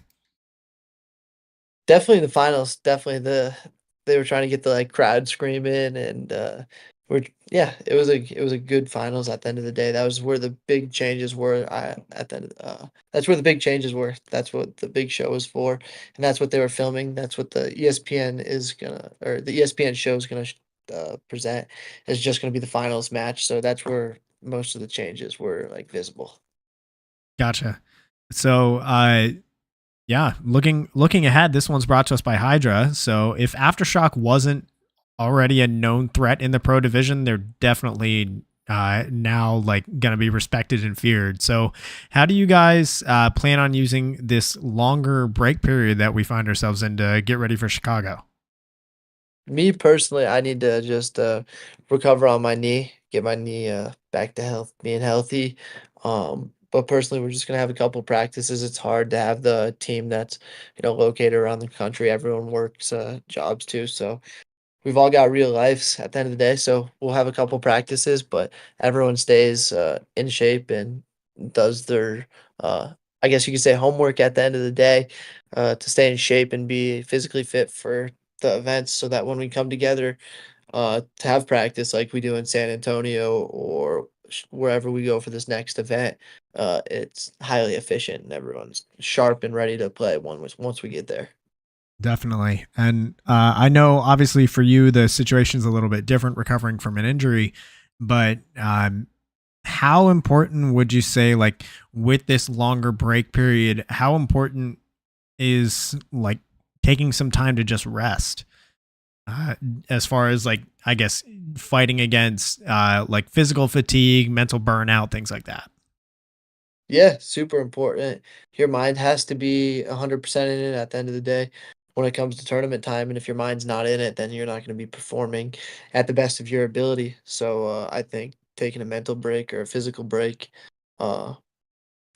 Definitely the finals, definitely they were trying to get the, like, crowd screaming and, we're yeah, it was a good finals at the end of the day. That was where the big changes were, at the end that's where the big changes were. That's what the big show was for, and that's what they were filming. That's what the ESPN is gonna or the ESPN show is gonna present, is just gonna be the finals match, so that's where most of the changes were, like, visible. Gotcha. So, yeah, looking ahead, this one's brought to us by Hydra. So if Aftershock wasn't already a known threat in the pro division, they're definitely now like gonna be respected and feared. So how do you guys plan on using this longer break period that we find ourselves in to get ready for Chicago? Me personally, I need to just recover on my knee, get my knee back to health, being healthy. But personally, we're just gonna have a couple practices. It's hard to have the team that's located around the country. Everyone works jobs too, so we've all got real lives at the end of the day. So we'll have a couple practices, but everyone stays in shape and does their, uh, I guess you could say, homework at the end of the day to stay in shape and be physically fit for the events so that when we come together to have practice like we do in San Antonio or wherever we go for this next event, it's highly efficient and everyone's sharp and ready to play once we get there. Definitely. And I know obviously for you, the situation's a little bit different recovering from an injury, but how important would you say, like, with this longer break period, how important is like taking some time to just rest? Uh, as far as like, I guess, fighting against like physical fatigue, mental burnout, things like that. Yeah, super important. Your mind has to be 100% in it at the end of the day when it comes to tournament time. And if your mind's not in it, then you're not going to be performing at the best of your ability. So I think taking a mental break or a physical break uh,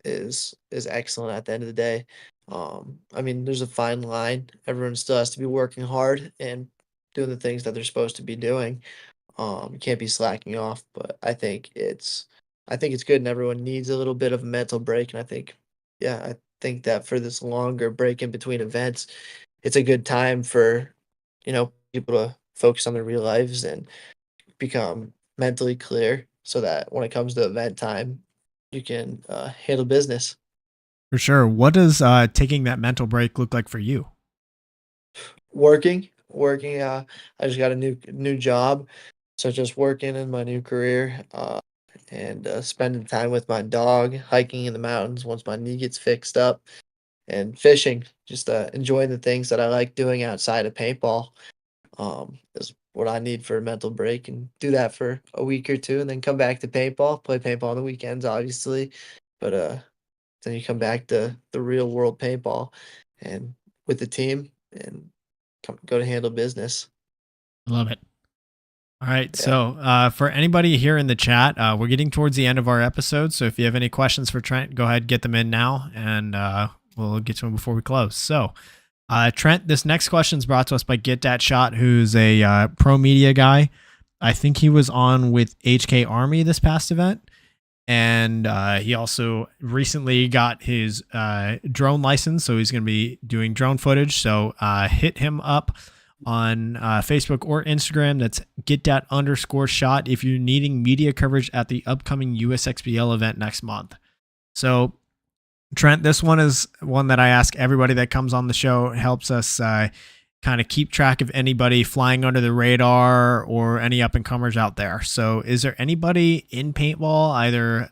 is excellent at the end of the day. I mean, there's a fine line. Everyone still has to be working hard and doing the things that they're supposed to be doing. You can't be slacking off, but I think it's good and everyone needs a little bit of a mental break. And I think that for this longer break in between events, it's a good time for, people to focus on their real lives and become mentally clear so that when it comes to event time, you can handle business. For sure. What does taking that mental break look like for you? Working, I just got a new job, so just working in my new career, and, spending time with my dog, hiking in the mountains once my knee gets fixed up, and fishing, just, enjoying the things that I like doing outside of paintball, is what I need for a mental break, and do that for a week or 2, and then come back to paintball, play paintball on the weekends, obviously, but, then you come back to the real world paintball and with the team and go to handle business. I love it. All right. Yeah. So, for anybody here in the chat, we're getting towards the end of our episode. So, if you have any questions for Trent, go ahead, get them in now, and we'll get to them before we close. So, Trent, this next question is brought to us by Get That Shot, who's a pro media guy. I think he was on with HK Army this past event. And he also recently got his drone license. So, he's going to be doing drone footage. So, hit him up on Facebook or Instagram. That's get_shot if you're needing media coverage at the upcoming USXBL event next month. So, Trent, this one is one that I ask everybody that comes on the show. It helps us kind of keep track of anybody flying under the radar or any up and comers out there. So, is there anybody in paintball, either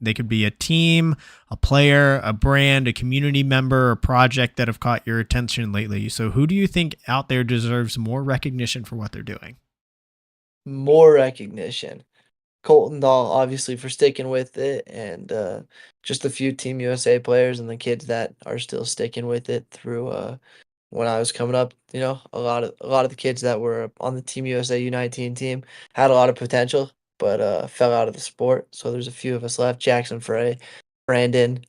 they could be a team, a player, a brand, a community member, or project that have caught your attention lately? So, who do you think out there deserves more recognition for what they're doing? More recognition. Colton Dahl, obviously, for sticking with it, and just a few Team USA players and the kids that are still sticking with it through when I was coming up. A lot of the kids that were on the Team USA U19 team had a lot of potential, but fell out of the sport. So there's a few of us left: Jackson Frey, Brandon.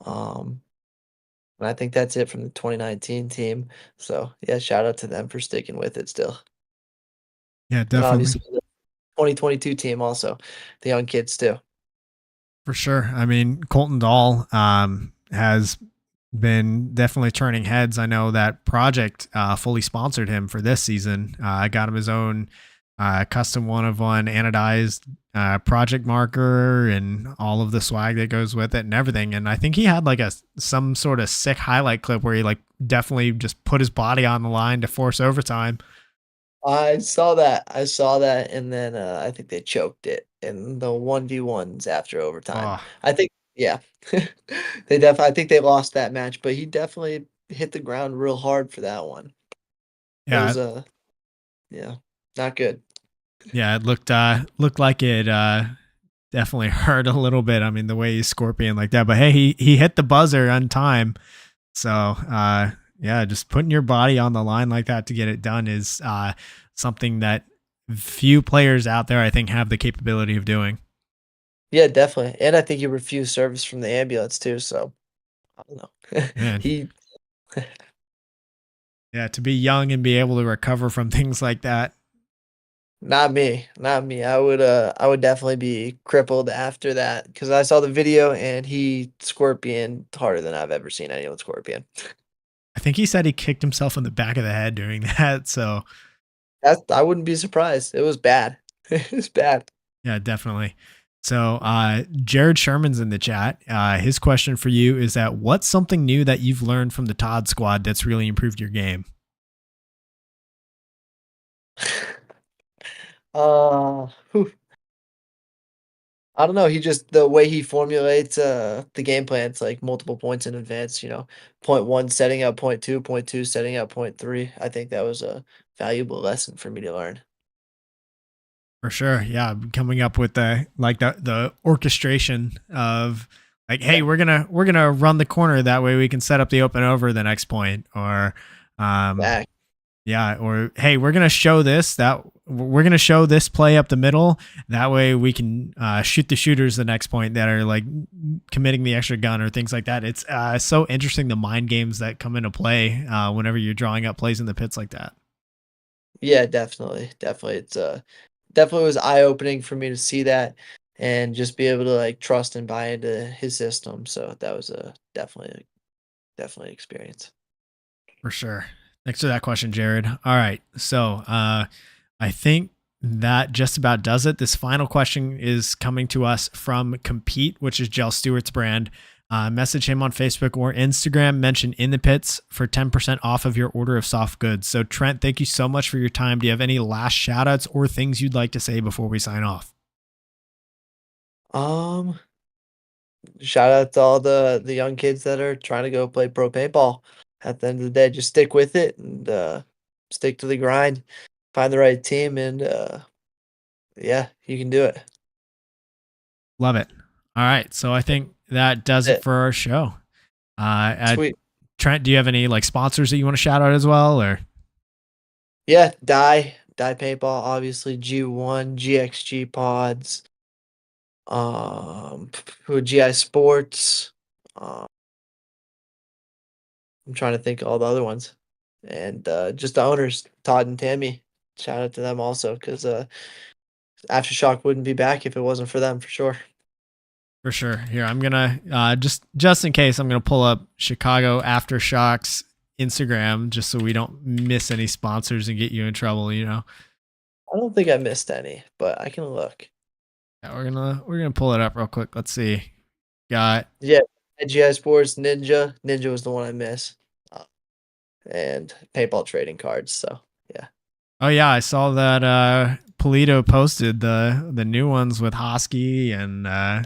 Um, and I think that's it from the 2019 team. So yeah, shout out to them for sticking with it still. Yeah, And definitely. obviously 2022 team also, the young kids too. For sure. I mean, Colton Dahl has been definitely turning heads. I know that Project fully sponsored him for this season. I got him his own custom one of one anodized project marker and all of the swag that goes with it and everything. And I think he had like some sort of sick highlight clip where he like definitely just put his body on the line to force overtime. I saw that, and then, I think they choked it in the 1v1s after overtime. Oh, I think yeah. I think they lost that match, but he definitely hit the ground real hard for that one. It yeah. was, yeah, not good. Yeah, it looked like it definitely hurt a little bit. I mean, the way he's scorpion like that, but hey, he hit the buzzer on time. So, yeah, just putting your body on the line like that to get it done is something that few players out there I think have the capability of doing. Yeah, definitely, and I think he refused service from the ambulance too, so I don't know. Man, He yeah, to be young and be able to recover from things like that. Not me, not me. I would definitely be crippled after that because I saw the video and he scorpion harder than I've ever seen anyone scorpion. I think he said he kicked himself in the back of the head doing that. So, I wouldn't be surprised. It was bad. It was bad. yeah, definitely. So, Jared Sherman's in the chat. His question for you is that what's something new that you've learned from the Todd squad that's really improved your game? Whew. I don't know. He just the way he formulates the game plan, it's like multiple points in advance, point one setting up point two setting up point three. I think that was a valuable lesson for me to learn. For sure. Yeah. Coming up with the orchestration of like, hey, Yeah. we're gonna run the corner that way we can set up the open over the next point. Or Back. yeah, or hey, we're gonna show this play up the middle. That way we can shoot the shooters the next point that are like committing the extra gun or things like that. It's so interesting the mind games that come into play whenever you're drawing up plays in the pits like that. Yeah, definitely, definitely. It's definitely was eye opening for me to see that and just be able to like trust and buy into his system. So that was a definitely experience. For sure. Thanks for that question, Jared. All right. So I think that just about does it. This final question is coming to us from Compete, which is Jell Stewart's brand. Message him on Facebook or Instagram, mention In the Pits for 10% off of your order of soft goods. So, Trent, thank you so much for your time. Do you have any last shout outs or things you'd like to say before we sign off? Um, Shout out to all the young kids that are trying to go play pro paintball. At the end of the day, just stick with it and stick to the grind, find the right team, and yeah, you can do it. Love it. All right. So, I think that does it That's it. for our show. Sweet. Trent, do you have any like sponsors that you want to shout out as well? Or Yeah, die paintball, obviously G1, GXG pods, who GI Sports. Um, I'm trying to think of all the other ones, and just the owners, Todd and Tammy. Shout out to them also, because Aftershock wouldn't be back if it wasn't for them, for sure. for sure. Here, I'm gonna just in case, I'm gonna pull up Chicago Aftershocks Instagram just so we don't miss any sponsors and get you in trouble. I don't think I missed any, but I can look. Yeah, we're gonna pull it up real quick. Let's see. Got Yeah, GI Sports, Ninja. Ninja was the one I missed, and paintball trading cards. So yeah. oh yeah, I saw that Polito posted the new ones with Hosky Yeah,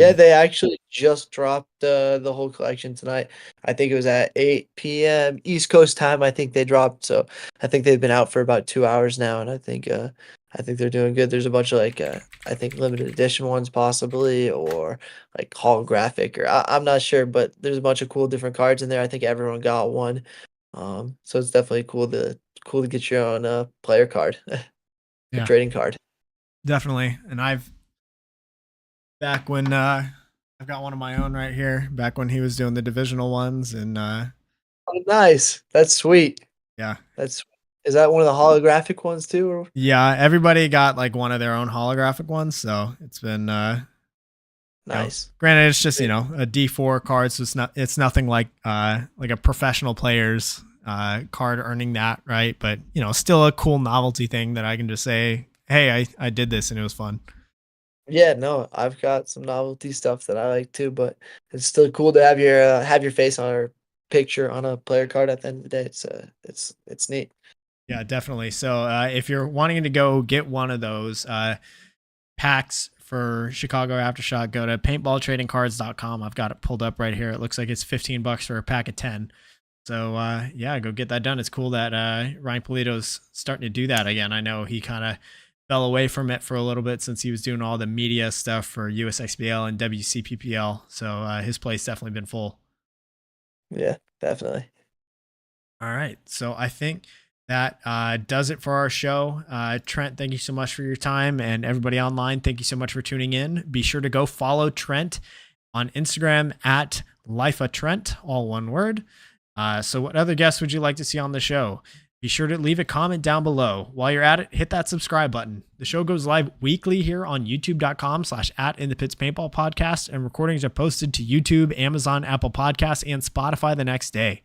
and they actually just dropped the whole collection tonight. I think it was at 8 p.m. East Coast time. I think they dropped, so I think they've been out for about 2 hours now, and I think they're doing good. There's a bunch of like I think limited edition ones possibly, or like holographic, or I'm not sure, but there's a bunch of cool different cards in there. I think everyone got one, so it's definitely cool to get your own player card, or yeah, trading card. definitely. And I've back when I've got one of my own right here. Back when he was doing the divisional ones, and Oh, nice. That's sweet. yeah, That's Is that one of the holographic ones too? Or Yeah, everybody got like one of their own holographic ones, so it's been nice. granted it's just, Sweet. a D4 card, so it's nothing like a professional player's card earning that, right? But, still a cool novelty thing that I can just say, "Hey, I did this and it was fun." Yeah, no, I've got some novelty stuff that I like too, but it's still cool to have your face on or picture on a player card at the end of the day. It's neat. Yeah, definitely. So, if you're wanting to go get one of those packs for Chicago Aftershock, go to paintballtradingcards.com. I've got it pulled up right here. It looks like it's $15 for a pack of 10. So yeah, go get that done. It's cool that Ryan Polito's starting to do that again. I know he kind of fell away from it for a little bit since he was doing all the media stuff for USXBL and WCPPL. So his play's definitely been full. Yeah, definitely. All right. So I think that does it for our show. Trent, thank you so much for your time. And everybody online, thank you so much for tuning in. Be sure to go follow Trent on Instagram at LifeATrent, all one word. So what other guests would you like to see on the show? Be sure to leave a comment down below. While you're at it, hit that subscribe button. The show goes live weekly here on youtube.com/@inthepitspaintballpodcast, and recordings are posted to YouTube, Amazon, Apple Podcasts, and Spotify the next day.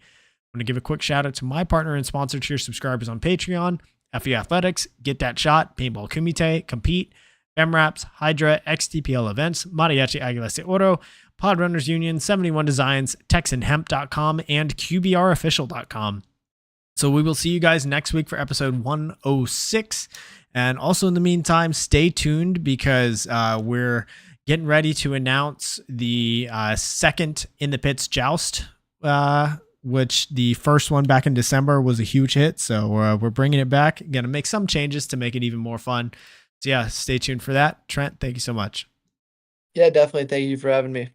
I'm going to give a quick shout out to my partner and sponsor tier subscribers on Patreon, FE Athletics, Get That Shot, Paintball Kumite, Compete, MRAPs, Hydra, XTPL Events, Mariachi Aguilas de Oro, Podrunners Union, 71 Designs, TexanHemp.com, and QBRofficial.com. So we will see you guys next week for episode 106. And also in the meantime, stay tuned because we're getting ready to announce the second In the Pits Joust, which the first one back in December was a huge hit. So we're bringing it back. Going to make some changes to make it even more fun. So yeah, stay tuned for that. Trent, thank you so much. Yeah, definitely. Thank you for having me.